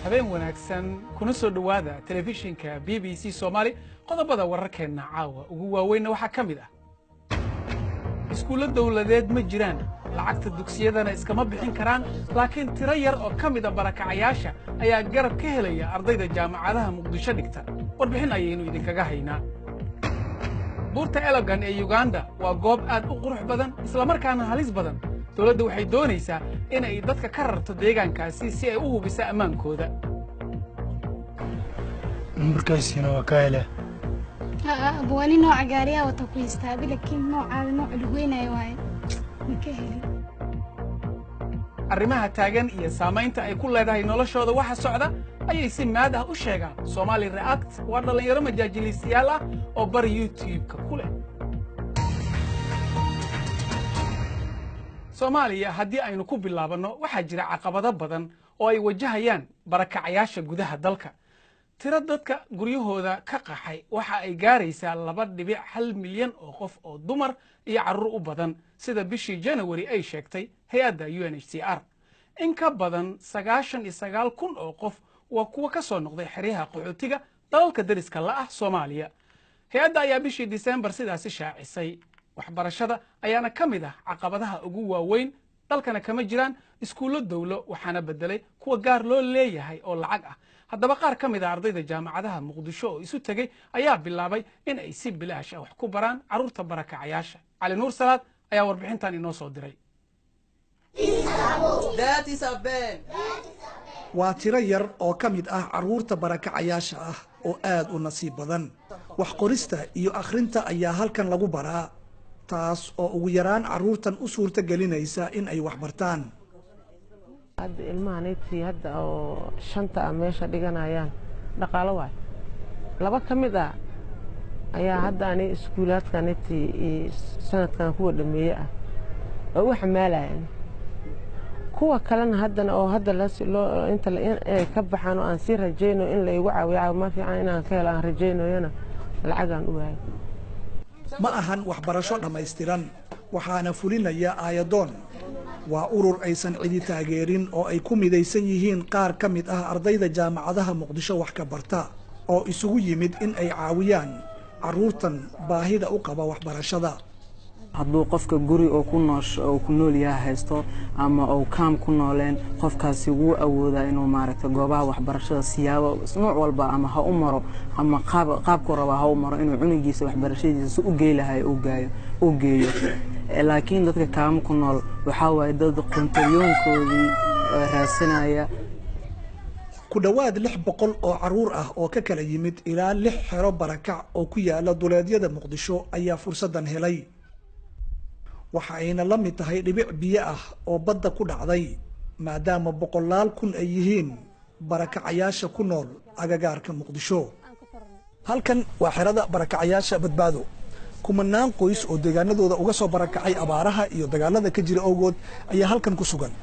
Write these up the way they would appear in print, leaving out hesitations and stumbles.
habeen wanaagsan kuna soo dhawaada telefishinka BBC Soomaali qodobada wararkeena caawa ugu waaweyn waxa kamid ah iskuulo dawladeed ma jiraan lacagta dugsiyadana iskama bixin karaan laakiin tiro yar oo kamid ah barakacayaasha ayaa garab ka helaya ardayda jaamacadaha Muqdisho dhigta warbixin ayaynu idinkaga haynaa buurta Elgon ee Uganda waa goob aad u qurux badan isla markaana halis badan dawladdu waxay doonaysaa in ay dadka ka rarto deegaankaasi si ay u hubiso ammaankooda markaasina waa ka hele abwaani nooca gaariya wata ku istaabi laakiin nooc dhugeynayo waay ka heli arrimaha taagan iyo saamaynta ay ku leedahay noloshooda waxa socda ayay si maad ah u sheegaan Somali React waa dhalinyaro majaajilistayaal ah oo bar YouTube-ka ku leh Soomaaliya haddii aynu ku bilaabano waxa jira caqabado badan oo ay wajahayaan barakacayaasha gudaha dalka tiro dadka guryahooda ka qaxay waxa ay gaaraysaa 2.1 milyan oo qof oo dumar iyo carruur u badan sida bishii January ay sheegtay hay'adda UNHCR in ka badan 99,000 oo qof waa kuwa ka soo noqday xeryaha qaxootiga dalalka dariska la ah Soomaaliya hay'adda ayaa bishii December sidaas shaacisay waxbarashada ayaana kamid ah caqabadaha ugu waaweyn dalkana kama jiraan iskuulo dawlo waxaana bedelay kuwa gaar loo leeyahay oo lacag ah haddaba qaar kamid ah ardayda jaamacadaha Muqdisho oo isu tagay ayaa bilaabay in ay si bilaash ah wax ku baraan carruurta barakacayaasha Cali Nuur Salaad ayaa warbixintan inoo soo diray waa tiro yar oo kamid ah carruurta barakacayaasha ah oo aad u nasiib badan wax qorista iyo akhrinta ayaa halkan lagu baraa taas oo ugu yaraan carruurtan u suurta gelinaysa in ay wax bartaan hadda ilmahaneetii hadda oo shanta meesha dhiganayaan dhaqaalo waay laba kamid ah ayaa hadda ani iskuulaadkaneetii sanadkan kuwa dhameeyay ah oo wax maalayaan kuwa kalena haddana oo hadda inta ay ka baxaan oo aan si rajeyno in la igu caawiyo ma fiican inaan ka helo aan rajeynayna lacagaan u waayo ma ahan waxbarasho dhammaystiran waxaana fulinaya aayadoon waa urur aysan cidi taageerin oo ay ku midaysan yihiin qaar ka mid ah ardayda jaamacadaha Muqdisho wax ka barta oo isugu yimid in ay caawiyaan carruurtan baahida u qaba waxbarashada hadduu qofka guri oo ku nool yahay haysto ama oo kaam ku nooleen qofkaasi wuu awoodaa inuu maaragtay goobaha waxbarashada siyaabo nooc walba ama ha u maro ama qaabku raba ha u maro inuu cunugiisa waxbarashadiisa u geelahay u geeyo laakiin dadka kaam ku nool waxa way dad qontoryoonkoodii raasanaya ku dhawaad 600 oo carruur ah oo ka kala yimid ilaa 6 xero barakac oo ku yaala duleedyada Muqdisho ayaa fursadan helay waxa ayna la mid tahay dhibic biyo ah oo badda ku dhacday maadaama 100,000 ay yihiin barakacayaasha ku nool agagaarka Muqdisho halkan waa xerada barakacayaasha badbaado kumanaan qoys oo deegaanadooda uga soo barakacay abaaraha iyo dagaalada ka jira awgood ayaa halkan ku sugan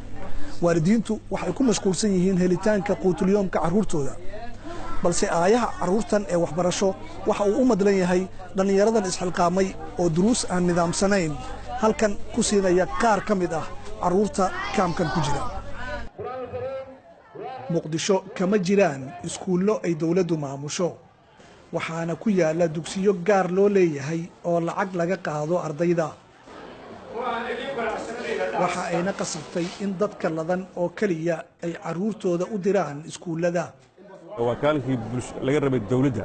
waalidiintu waxay ku mashquulsan yihiin helitaanka quutulyoomka carruurtooda balse aayaha carruurtan ee waxbarasho waxa uu u madlan yahay dhalinyaradan isxilqaamay oo duruus aan nidaamsanayn halkan ku siinaya qaar ka mid ah carruurta kaamkan ku jira Muqdisho kama jiraan iskuulo ay dawladdu maamusho waxaana ku yaala dugsiyo gaar loo leeyahay oo lacag laga qaado ardayda waxa ayna qasabtay in dadka ladan oo kaliya ay carruurtooda u diraan iskuulada wakaalkii laga rabay dawladda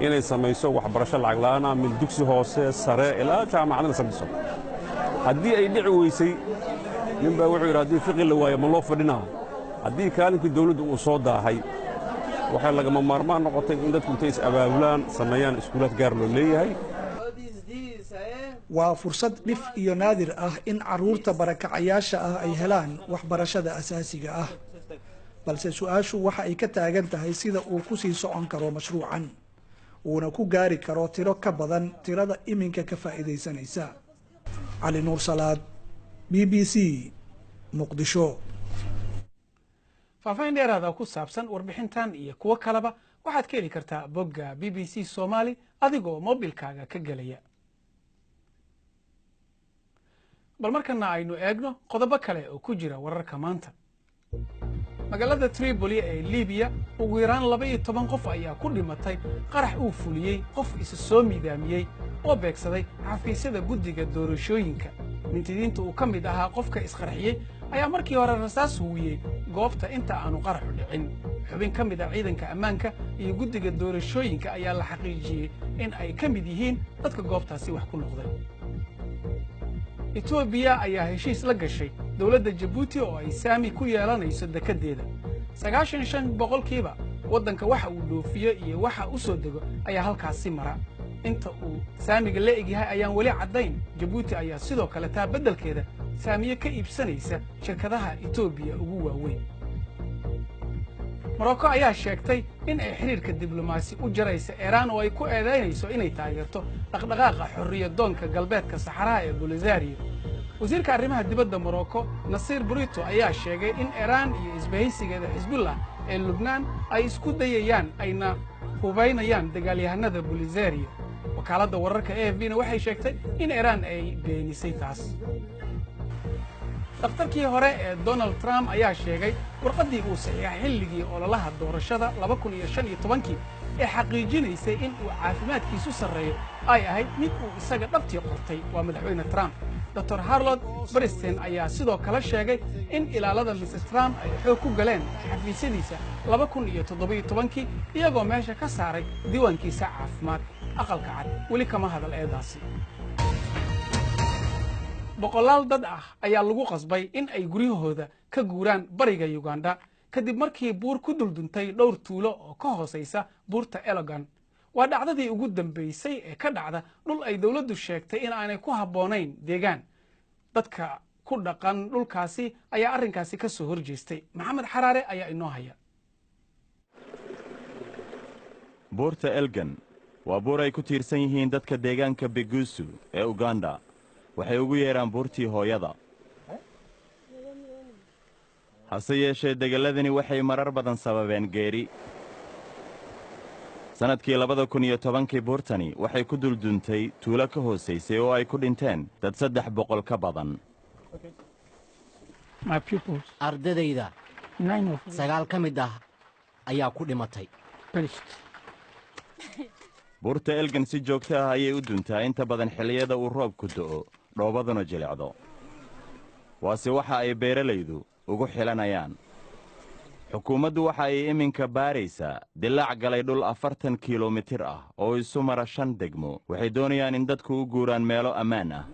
inay samayso waxbarasho lacag la'aan ah mid dugsi hoose sare ilaa jaamacadna samayso haddii ay dhici weysay ninbaa wuxuu yidhi haddii fiqi la waayo ma loo fadhinaa haddii kaalinkii dawladda uu soo daahay waxay lagama maarmaan noqotay in dadku intay is abaabulaan sameeyaan iskuulaad gaar loo leeyahay waa fursad dhif iyo naadir ah in carruurta barakacayaasha ah ay helaan waxbarashada asaasiga ah balse su'aashu waxa ay ka taagan tahay sida uu ku sii socon karo mashruucan uuna ku gaari karo tiro ka badan tirada iminka ka faa'iidaysanaysa Cali Nuur Salaad BBC Muqdisho faahfaahin dheeraada ku saabsan warbixintan iyo kuwo kaleba waxaad ka heli kartaa bogga BBC Somali adigoo mobilkaaga ka gelaya. bal markana aynu eegno qodobo kale oo ku jira wararka maanta. magaalada Tripoli ee Liibiya ugu yaraan 12 qof ayaa ku dhimatay qarax uu fuliyey qof isa soo miidaamiyey oo beegsaday xafiisyada guddiga doorashooyinka. mintidiinta uu ka mid ahaa qofka isqarxiyey ayaa markii hore rasaas huwiyey goobta inta aanu qaraxu dhicin. xubin ka mid ah ciidanka ammaanka iyo guddiga doorashooyinka ayaa la xaqiijiyey in ay ka mid yihiin dadka goobtaasi wax ku noqday. Itoobiya ayaa heshiis la gashay dowladda Djibouti oo ay saami ku yeelanayso dekedeeda. 95% waddanka waxa uu dhoofiyo iyo waxa uu soo dego ayaa halkaasi mara. inta uu saamiga la egyahay ayaan weli caddayn. Djibouti ayaa sidoo kale taa beddelkeeda saamiye ka iibsanaysa shirkadaha Itoobiya ugu waaweyn. Morocco ayaa sheegtay in ay xiriirka diblomaasi u jaraysa Iran oo ay ku eedeynayso inay taageerto dhaqdhaqaaqa xorriyadoonka galbeedka Saxaraha ee Polisario. wasiirka arrimaha dibadda Morocco Nasir Burito ayaa sheegay in Iran iyo isbahaysigeeda Hezbollah ee Lubnaan ay isku dayayaan ayna hubaynayaan dagaalyahanada Polisario. wakaaladda wararka AFP-na waxay sheegtay in Iran ay beenisay taas. dhakhtarkii hore ee Donald Trump ayaa sheegay warqaddii uu saxiixay xilligii ololaha doorashada 2015 ee xaqiijinaysay in uu caafimaadkiisu sarreeyo ay ahayd mid uu isaga dhabtii qortay. waa madaxweyne Trump. Dr. Harold Bernstein ayaa sidoo kale sheegay in ilaalada Mr. Trump ay xoog ku galeen xafiisyadiisa 2017 iyagoo meesha ka saaray diiwaankiisa caafimaad. aqalka cad weli kama hadal eedaasi. boqolaal dad ah ayaa lagu qasbay in ay guryahooda ka guuraan bariga Uganda kadib markii buur ku dulduntay dhowr tuulo oo ka hooseysa buurta Elgon. waa dhacdadii ugu dambeysay ee ka dhacda dhul ay dawladdu sheegtay in aanay ku habboonayn deegaan. dadka ku dhaqan dhulkaasi ayaa arrinkaasi ka soo horjeestay. maxamed xaraare ayaa inoo haya. buurta Elgon waa buur ay ku tiirsan yihiin dadka deegaanka Begusu ee Uganda. waxay ugu yeeraan buurtii hooyada. hase yeeshee degalladani waxay marar badan sababeen geeri. sannadkii 2010 buurtani waxay ku dulduntay tuulo ka hoosaysay oo ay ku dhinteen dad 300 ka badan. ardadayda 9 ka mid ah ayaa ku dhimatay. buurta Elgon si joogto ah ayay u duntaa inta badan xilliyada uu roobku do'o dhoobaduna jilicdo. waase waxa ay beeralaydu ugu xilanayaan. xukuumaddu waxa ay iminka baaraysaa dilaac galay dhul 40 kiilomitir ah oo isu mara 5 degmo. waxay doonayaan in dadku u guuraan meelo ammaan ah.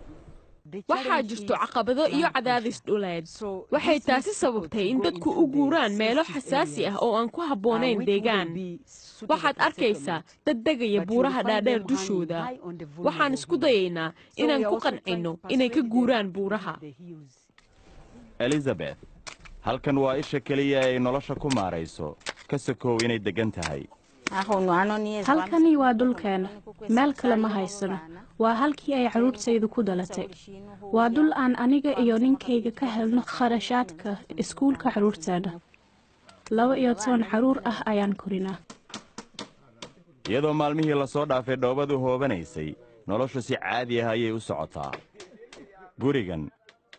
waxaa jirto caqabado iyo cadaadis dhuleed. waxay taasi sababtay in dadku u guuraan meelo xasaasi ah oo aan ku habboonayn deegaan. waxaad arkaysaa dad degaya buuraha dhaadheer dushooda. waxaan isku dayaynaa inaan ku qancinno inay ka guuraan buuraha. Elizabeth, halkan waa isha keliya ay nolosha ku maarayso ka sokow inay deggan tahay. halkani waa dhulkeena. meel kale ma haysano. waa halkii ay carruurtaydu ku dhalatay. waa dhul aan aniga iyo ninkayga ka helno kharashaadka iskuulka carruurteena. 12 carruur ah ayaan korinaa. iyadoo maalmihii la soo dhaafay dhoobadu hoobanaysay noloshu si caadi ah ayay u socotaa. gurigan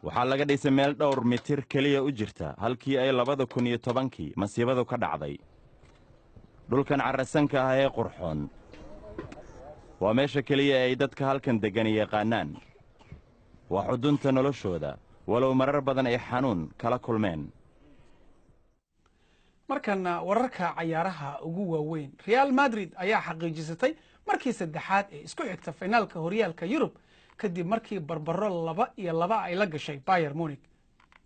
waxaa laga dhisay meel dhowr mitir keliya u jirta halkii ay 2010 masiibadu ka dhacday. dhulkan carrasanka ah ee qurxoon waa meesha keliya ay dadka halkan deggan yaqaanaan. waa xudunta noloshooda walow marar badan ay xanuun kala kulmeen. markana wararka cayaaraha ugu waaweyn. Real Madrid ayaa xaqiijisatay markii saddexaad ee isku xigta finaalka horyaalka Yurub kadib markii barbaro 2-2 ay la gashay Bayern Munich.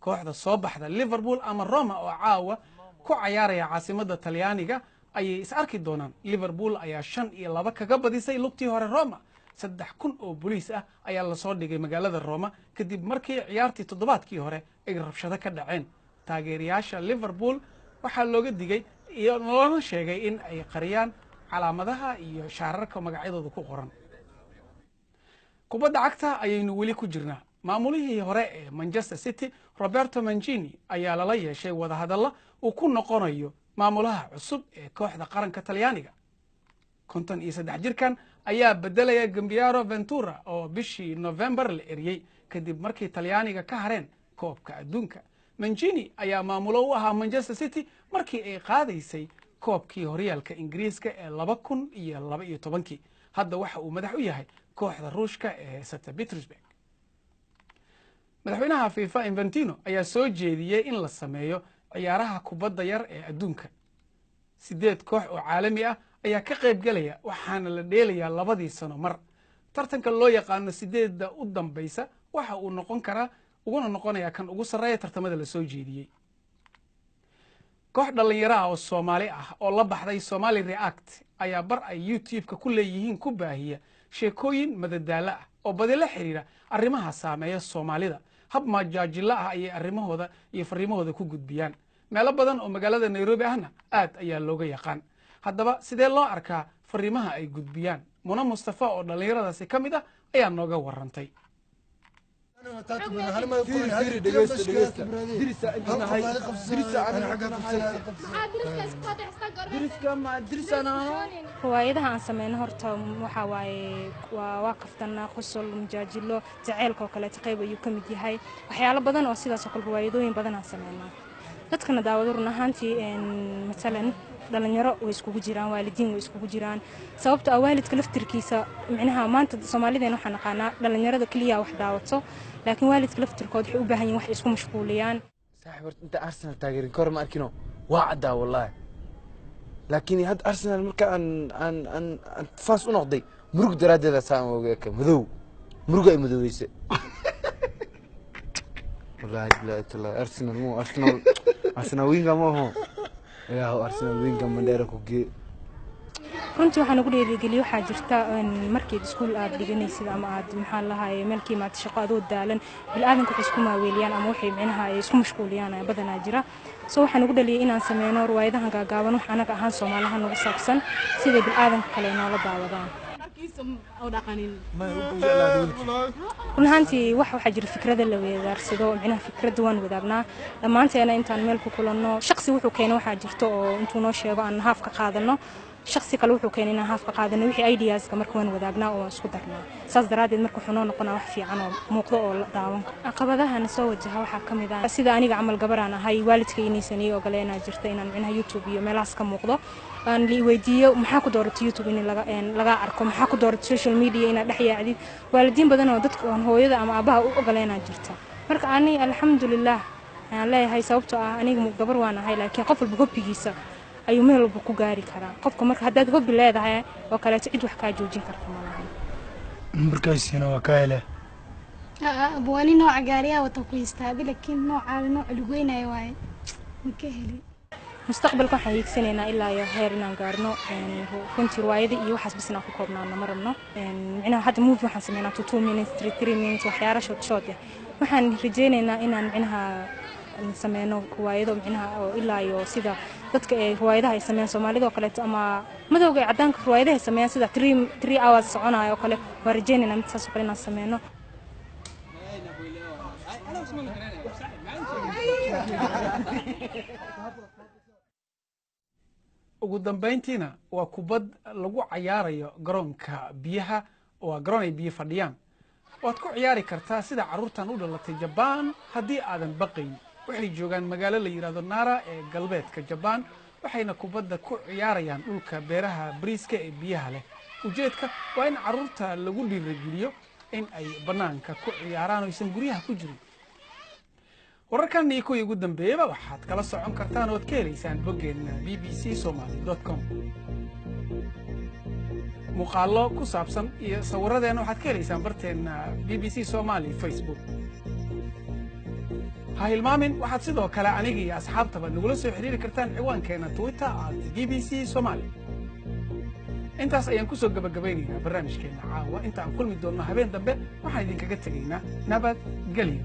kooxda soo baxda Liverpool ama Roma oo caawa ku cayaaraya caasimadda Talyaaniga ayay is arki doonaan. Liverpool ayaa 5-2 kaga badisay lugtii hore Roma. 3,000 oo booliis ah ayaa la soo dhigay magaalada Roma kadib markii ciyaartii toddobaadkii hore ay rabshado ka dhaceen. taageerayaasha Liverpool waxaa looga digay iyo loona sheegay in ay qariyaan calaamadaha iyo shaararka magacyadooda ku qoran. kubadda cagta ayaynu weli ku jirnaa. maamulihii hore ee manchester city roberto mancini ayaa lala yeeshay wadahadalla uu ku noqonayo maamulaha cusub ee kooxda qaranka talyaaniga 53 jirkan ayaa bedelaya Gambiaro Ventura oo bishii November la eriyay kadib markii talyaaniga ka hareen koobka adduunka. Mancini ayaa maamulo u ahaa Manchester City markii ay qaadaysay koobkii horyaalka Ingiriiska ee 2012. Hadda waxa uu madax u yahay kooxda Ruushka ee St. Petersburg. madaxweynaha FIFA Infantino ayaa soo jeediyay in la sameeyo ciyaaraha kubadda yar ee adduunka. 8 koox oo caalami ah ayaa ka qayb galaya waxaana la dheelayaa 2 sano mar. tartanka loo yaqaano 8da u dambaysa waxa uu noqon karaa uguna noqonaya kan ugu sarreeya tartamada la soo jeediyay. koox dhalinyaro ah oo Soomaali ah oo la baxday Somali React ayaa bar ay YouTube-ka ku leeyihiin ku baahiya sheekooyin madadaalo ah oo badi la xiriira arrimaha saameeya Soomaalida. hab majaajilo ah ayay arrimahooda iyo fariimahooda ku gudbiyaan. meelo badan oo magaalada Nairobi ahna aad ayaa looga yaqaan. haddaba sidee loo arkaa fariimaha ay gudbiyaan? Muna Mustafa oo dhalinyaradaasi ka mid ah ayaa nooga warrantay. riwaayadaha aan sameyno horta waxa waaye waa kaftanaa qosol majaajilo jaceylka oo kale qayb ayuu ka mid yahay waxyaalo badan oo sidaas oo kale riwaayadooyin badan aan sameynaa dadkana daawado run ahaantii matalan dhalinyaro way iskugu jiraan waalidiin way iskugu jiraan sababtoo ah waalidka laftirkiisa micnaha maanta Soomaalideena waxaan naqaanaa dhalinyarada kaliya wax daawato laakiin waalidka laftirkooda waxay u baahan yihiin wax isku mashquuliyaan saaxiib inta Arsenal taageerin kor ma arkino waa cadaa wallahi laakiin had Arsenal marka aan faas u noqday murug daraadeeda saan uga ka madow murug ay madoweyse wallahi la Arsenal winga ma ho yaa Arsenal winga mandheera ku gee runtii waxaan ugu dhiirigeliyay waxaa jirta markii iskuul aad dhiganaysid ama aad maxaan lahaayay meelkii maad shaqo aad u daalan bilaadanku waxay isku maaweeliyaan ama waxay micnaha ay isku mashquuliyaan badanaa jira soo waxaan ugu dhaliyay inaan sameeyno riwaayadahan gaagaaban wax anaga ahaan Soomaaliha nagu saabsan sida bilaadanka kale noola daawadaan runtii waxa jira fikrada la weedaarsado micnaha fikrada waan wadaagnaa dhammaanteena intaan meel ku kulanno shakhsi wuxuu keenay waxa jirto oo intuu noo sheego aan haaf ka qaadano shakhsi kale wuxuu keenay inaan haaf ka qaadano wixii ideas-ka marka waan wadaagnaa oo isku darnaa saas daraadeed marka wuxuu noo noqonaa wax fiican oo muuqdo oo la daawan karo caqabadahan soo wajaha waxa kamid ah sida aniga camal gabaraan ahay waalidkay inaysan oo galeena jirta inaan micnaha YouTube iyo meelahaas ka muuqdo aan li weydiiyo maxaa ku dooratay YouTube in laga arko maxaa ku dooratay social media in dhex yaacdid waalidiin badan oo dadka aan hooyada ama aabaha u ogaleena jirta marka ani alxamdulillah aan leeyahay sababtoo ah aniga gabar waan ahay laakiin qof walba hobbigiisa ayuu meel walba ku gaari karaa qofka marka haddaad hobbi leedahay oo kale cid wax ka joojin karta ma laha markaasina waa ka hele abwaani nooca gaariyaha wata ku istaabi laakiin nooca lagu weynayo waaye ma ka heli mustaqbalka waxaan hiigsanaynaa ilaa iyo heer inaan gaarno runtii riwaayada iyo waxaas bisna ku koobnaano ma rabno micnaha hadda movie waxaan sameynaa 2 minutes 3 minutes waxyaalo short waxaan rajaynaynaa inaan micnaha sameyno riwaayado micnaha oo ilaa iyo sida dadka ay riwaayadaha ay sameeyaan Soomaalida oo kale ama madowga ay cadaanka riwaayadaha ay sameeyaan sida 3 hours soconayo oo kale waan rajaynaynaa mid saas oo kale inaan sameyno ugu dambeyntiina waa kubad lagu ciyaarayo garoonka biyaha oo garoon ay biyo fadhiyaan waad ku ciyaari kartaa sida caruurtan u dhalatay Japan haddii aadan baqayn waxay joogaan magaalo la yiraahdo Nara ee galbeedka Japan waxayna kubadda ku ciyaarayaan dhulka beeraha bariiska ee biyaha leh ujeedka waa in caruurta lagu dhiirigeliyo in ay banaanka ku ciyaaraan oo aysan guryaha ku jirin wararkan iyo kuwii ugu dambeeyaba waxaad kala socon kartaan oo ka helaysaan boggeena bbcsomali.com muuqaallo ku saabsan iyo sawirradeena waxaad ka helaysaan barteena BBC Somali Facebook ha hilmaamin waxaad sidoo kale aniga iyo asxaabtaba nagula soo xiriiri kartaan ciwaankeena Twitter @BBC Somali intaas ayaan ku soo gabagabaynaynaa barnaamijkeena caawa inta aan kulmi doonno habeen dambe waxaan idinkaga tegaynaa nabad gelyo